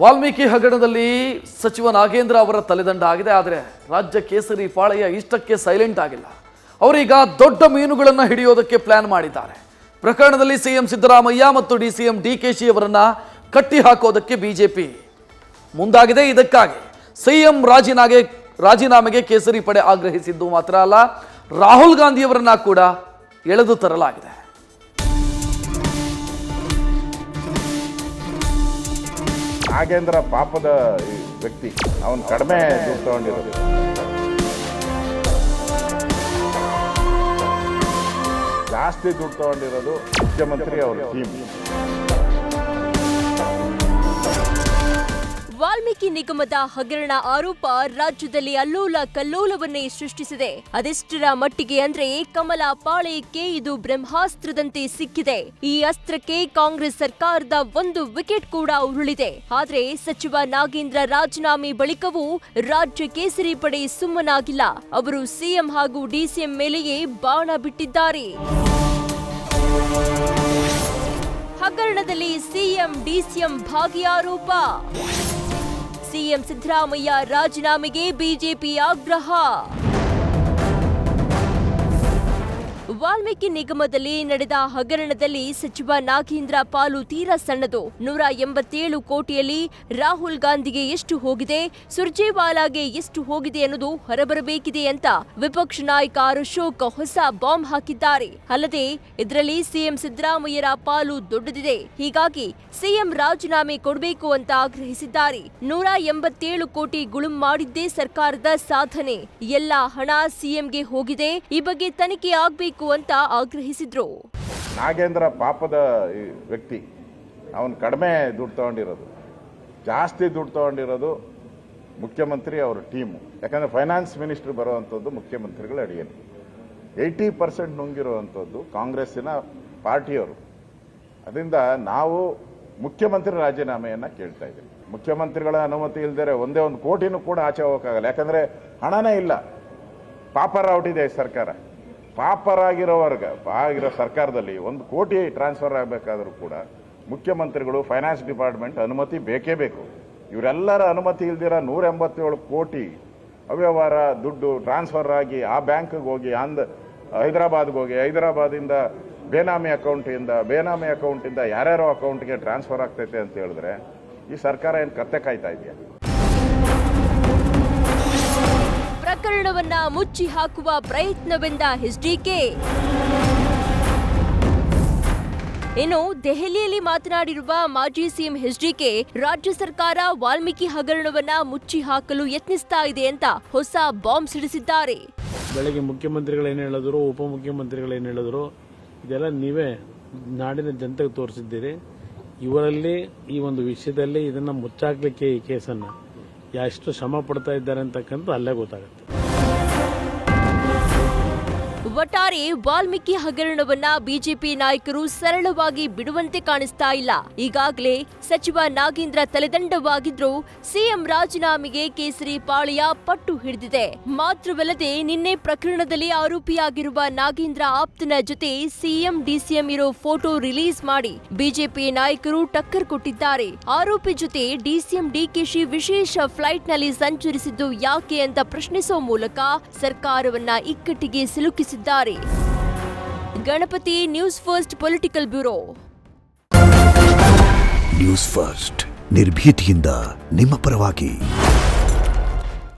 ವಾಲ್ಮೀಕಿ ಹಗರಣದಲ್ಲಿ ಸಚಿವ ನಾಗೇಂದ್ರ ಅವರ ತಲೆದಂಡ ಆಗಿದೆ. ಆದರೆ ರಾಜ್ಯ ಕೇಸರಿ ಪಾಳೆಯ ಇಷ್ಟಕ್ಕೆ ಸೈಲೆಂಟ್ ಆಗಿಲ್ಲ. ಅವರೀಗ ದೊಡ್ಡ ಮೀನುಗಳನ್ನು ಹಿಡಿಯೋದಕ್ಕೆ ಪ್ಲಾನ್ ಮಾಡಿದ್ದಾರೆ. ಪ್ರಕರಣದಲ್ಲಿ ಸಿಎಂ ಸಿದ್ದರಾಮಯ್ಯ ಮತ್ತು ಡಿಸಿಎಂ ಡಿಕೆಶಿ ಅವರನ್ನ ಕಟ್ಟಿ ಹಾಕೋದಕ್ಕೆ ಬಿಜೆಪಿ ಮುಂದಾಗಿದೆ. ಇದಕ್ಕಾಗಿ ಸಿಎಂ ರಾಜೀನಾಮೆಗೆ ಕೇಸರಿ ಪಡೆ ಆಗ್ರಹಿಸಿದ್ದು ಮಾತ್ರ ಅಲ್ಲ, ರಾಹುಲ್ ಗಾಂಧಿಯವರನ್ನ ಕೂಡ ಎಳೆದು ತರಲಾಗಿದೆ. ನಾಗೇಂದ್ರ ಪಾಪದ ವ್ಯಕ್ತಿ, ಅವನು ಕಡಿಮೆ ದುಡ್ಡು ತಗೊಂಡಿರೋದು. ಜಾಸ್ತಿ ದುಡ್ಡು ತಗೊಂಡಿರೋದು ಮುಖ್ಯಮಂತ್ರಿ ಅವರ ಟೀಮ್. ವಾಲ್ಮೀಕಿ ನಿಗಮದ ಹಗರಣ ಆರೋಪ ರಾಜ್ಯದಲ್ಲಿ ಅಲ್ಲೋಲ ಕಲ್ಲೋಲವನ್ನೇ ಸೃಷ್ಟಿಸಿದೆ. ಅದೆಷ್ಟರ ಮಟ್ಟಿಗೆ ಅಂದ್ರೆ ಕಮಲ ಪಾಳೆಯಕ್ಕೆ ಇದು ಬ್ರಹ್ಮಾಸ್ತ್ರದಂತೆ ಸಿಕ್ಕಿದೆ. ಈ ಅಸ್ತ್ರಕ್ಕೆ ಕಾಂಗ್ರೆಸ್ ಸರ್ಕಾರದ ಒಂದು ವಿಕೆಟ್ ಕೂಡ ಉರುಳಿದೆ. ಆದ್ರೆ ಸಚಿವ ನಾಗೇಂದ್ರ ರಾಜೀನಾಮೆ ಬಳಿಕವೂ ರಾಜ್ಯ ಕೇಸರಿ ಪಡೆ ಸುಮ್ಮನಾಗಿಲ್ಲ. ಅವರು ಸಿಎಂ ಹಾಗೂ ಡಿಸಿಎಂ ಮೇಲೆಯೇ ಬಾಣ ಬಿಟ್ಟಿದ್ದಾರೆ. ಹಗರಣದಲ್ಲಿ ಸಿಎಂ ಡಿಸಿಎಂ ಭಾಗಿ ಆರೋಪ. ಸಿಎಂ ಸಿದ್ದರಾಮಯ್ಯ ರಾಜೀನಾಮೆಗೆ ಬಿಜೆಪಿ ಆಗ್ರಹ. ವಾಲ್ಮೀಕಿ ನಿಗಮದಲ್ಲಿ ನಡೆದ ಹಗರಣದಲ್ಲಿ ಸಚಿವ ನಾಗೇಂದ್ರ ಪಾಲು ತೀರಾ ಸಣ್ಣದು. 187 ಕೋಟಿಯಲ್ಲಿ ರಾಹುಲ್ ಗಾಂಧಿಗೆ ಎಷ್ಟು ಹೋಗಿದೆ, ಸುರ್ಜೇವಾಲಾಗೆ ಎಷ್ಟು ಹೋಗಿದೆ ಅನ್ನೋದು ಹೊರಬರಬೇಕಿದೆ ಅಂತ ವಿಪಕ್ಷ ನಾಯಕ ಅಶೋಕ್ ಹೊಸ ಬಾಂಬ್ ಹಾಕಿದ್ದಾರೆ. ಅಲ್ಲದೆ ಇದರಲ್ಲಿ ಸಿಎಂ ಸಿದ್ದರಾಮಯ್ಯರ ಪಾಲು ದೊಡ್ಡದಿದೆ. ಹೀಗಾಗಿ ಸಿಎಂ ರಾಜೀನಾಮೆ ಕೊಡಬೇಕು ಅಂತ ಆಗ್ರಹಿಸಿದ್ದಾರೆ. 187 ಕೋಟಿ ಗುಳುಂ ಮಾಡಿದ್ದೇ ಸರ್ಕಾರದ ಸಾಧನೆ. ಎಲ್ಲ ಹಣ ಸಿಎಂಗೆ ಹೋಗಿದೆ. ಈ ಬಗ್ಗೆ ತನಿಖೆ ಆಗಬೇಕು ಅಂತ ಆಗ್ರಹಿಸಿದ್ರು. ನಾಗೇಂದ್ರ ಪಾಪದ ವ್ಯಕ್ತಿ, ಅವನು ಕಡಿಮೆ ದುಡ್ಡು ತಗೊಂಡಿರೋದು. ಜಾಸ್ತಿ ದುಡ್ಡು ತಗೊಂಡಿರೋದು ಮುಖ್ಯಮಂತ್ರಿ ಅವರ ಟೀಮು. ಯಾಕಂದರೆ ಫೈನಾನ್ಸ್ ಮಿನಿಸ್ಟರ್ ಬರುವಂಥದ್ದು ಮುಖ್ಯಮಂತ್ರಿಗಳ ಅಡಿಯಲ್ಲಿ. 80% ನುಂಗಿರುವಂಥದ್ದು ಕಾಂಗ್ರೆಸ್ಸಿನ ಪಾರ್ಟಿಯವರು. ಅದರಿಂದ ನಾವು ಮುಖ್ಯಮಂತ್ರಿ ರಾಜೀನಾಮೆಯನ್ನು ಕೇಳ್ತಾ ಇದ್ದೀವಿ. ಮುಖ್ಯಮಂತ್ರಿಗಳ ಅನುಮತಿ ಇಲ್ಲದೆ ಒಂದೇ ಒಂದು ಕೋಟಿನೂ ಕೂಡ ಆಚೆ ಹೋಗೋಕ್ಕಾಗಲ್ಲ. ಯಾಕಂದರೆ ಹಣನೇ ಇಲ್ಲ. ಪಾಪರಾಗ್ಬಿಟ್ಟಿದೆ ಸರ್ಕಾರ. ಆಗಿರೋ ಸರ್ಕಾರದಲ್ಲಿ 1 ಕೋಟಿ ಟ್ರಾನ್ಸ್ಫರ್ ಆಗಬೇಕಾದ್ರೂ ಕೂಡ ಮುಖ್ಯಮಂತ್ರಿಗಳು, ಫೈನಾನ್ಸ್ ಡಿಪಾರ್ಟ್ಮೆಂಟ್ ಅನುಮತಿ ಬೇಕೇ ಬೇಕು. ಇವರೆಲ್ಲರ ಅನುಮತಿ ಇಲ್ದಿರ 187 ಕೋಟಿ ಅವ್ಯವಹಾರ ದುಡ್ಡು ಟ್ರಾನ್ಸ್ಫರ್ ಆಗಿ ಆ ಬ್ಯಾಂಕ್ಗೆ ಹೋಗಿ ಹೈದರಾಬಾದ್ಗೆ ಹೋಗಿ, ಹೈದರಾಬಾದಿಂದ ಬೇನಾಮಿ ಅಕೌಂಟಿಂದ ಯಾರ್ಯಾರೋ ಅಕೌಂಟ್ಗೆ ಟ್ರಾನ್ಸ್ಫರ್ ಆಗ್ತೈತೆ ಅಂತ ಹೇಳಿದ್ರೆ ಈ ಸರ್ಕಾರ ಏನು ಕತ್ತೆ ಕಾಯ್ತಾ ಇದೆಯಾ? ಪ್ರಕರಣವನ್ನ ಮುಚ್ಚಿ ಹಾಕುವ ಪ್ರಯತ್ನವೆಂದ ಎಚ್ಡಿಕೆ. ಇನ್ನು ದೆಹಲಿಯಲ್ಲಿ ಮಾತನಾಡಿರುವ ಮಾಜಿ ಸಿಎಂ ಎಚ್ಡಿಕೆ, ರಾಜ್ಯ ಸರ್ಕಾರ ವಾಲ್ಮೀಕಿ ಹಗರಣವನ್ನ ಮುಚ್ಚಿ ಹಾಕಲು ಯತ್ನಿಸ್ತಾ ಇದೆ ಅಂತ ಹೊಸ ಬಾಂಬ್ ಸಿಡಿಸಿದ್ದಾರೆ. ಬೆಳಗ್ಗೆ ಮುಖ್ಯಮಂತ್ರಿಗಳೇನು ಹೇಳಿದ್ರು, ಉಪಮುಖ್ಯಮಂತ್ರಿಗಳೇನು ಹೇಳಿದ್ರು, ಇದೆಲ್ಲ ನೀವೇ ನಾಡಿನ ಜನತೆಗೆ ತೋರಿಸಿದ್ದೀರಿ. ಇವರಲ್ಲಿ ಈ ಒಂದು ವಿಷಯದಲ್ಲಿ ಇದನ್ನ ಮುಚ್ಚಾಕ್ಲಿಕ್ಕೆ ಈ ಕೇಸನ್ನ ಎಷ್ಟು ಶ್ರಮ ಪಡ್ತಾ ಇದ್ದಾರೆ ಅಂತಕ್ಕಂಥ ಅಲ್ಲೇ ಗೊತ್ತಾಗುತ್ತೆ. ಒಟ್ಟಾರೆ ವಾಲ್ಮೀಕಿ ಹಗರಣವನ್ನ ಬಿಜೆಪಿ ನಾಯಕರು ಸರಳವಾಗಿ ಬಿಡುವಂತೆ ಕಾಣಿಸ್ತಾ ಇಲ್ಲ. ಈಗಾಗಲೇ ಸಚಿವ ನಾಗೇಂದ್ರ ತಲೆದಂಡವಾಗಿದ್ರು ಸಿಎಂ ರಾಜೀನಾಮೆಗೆ ಕೇಸರಿ ಪಾಳೆಯ ಪಟ್ಟು ಹಿಡಿದಿದೆ. ಮಾತ್ರವಲ್ಲದೆ ನಿನ್ನೆ ಪ್ರಕರಣದಲ್ಲಿ ಆರೋಪಿಯಾಗಿರುವ ನಾಗೇಂದ್ರ ಆಪ್ತನ ಜೊತೆ ಸಿಎಂ ಡಿಸಿಎಂ ಇರೋ ಫೋಟೋ ರಿಲೀಸ್ ಮಾಡಿ ಬಿಜೆಪಿ ನಾಯಕರು ಟಕ್ಕರ್ ಕೊಟ್ಟಿದ್ದಾರೆ. ಆರೋಪಿ ಜೊತೆ ಡಿಸಿಎಂ ಡಿಕೆಶಿ ವಿಶೇಷ ಫ್ಲೈಟ್ನಲ್ಲಿ ಸಂಚರಿಸಿದ್ದು ಯಾಕೆ ಅಂತ ಪ್ರಶ್ನಿಸುವ ಮೂಲಕ ಸರ್ಕಾರವನ್ನ ಇಕ್ಕಟ್ಟಿಗೆ ಸಿಲುಕಿಸಿದ್ದಾರೆ. Ganapati, news first political bureau. News first ನಿರ್ಭೀತಿಯಿಂದ ನಿಮ್ಮ ಪರವಾಗಿ.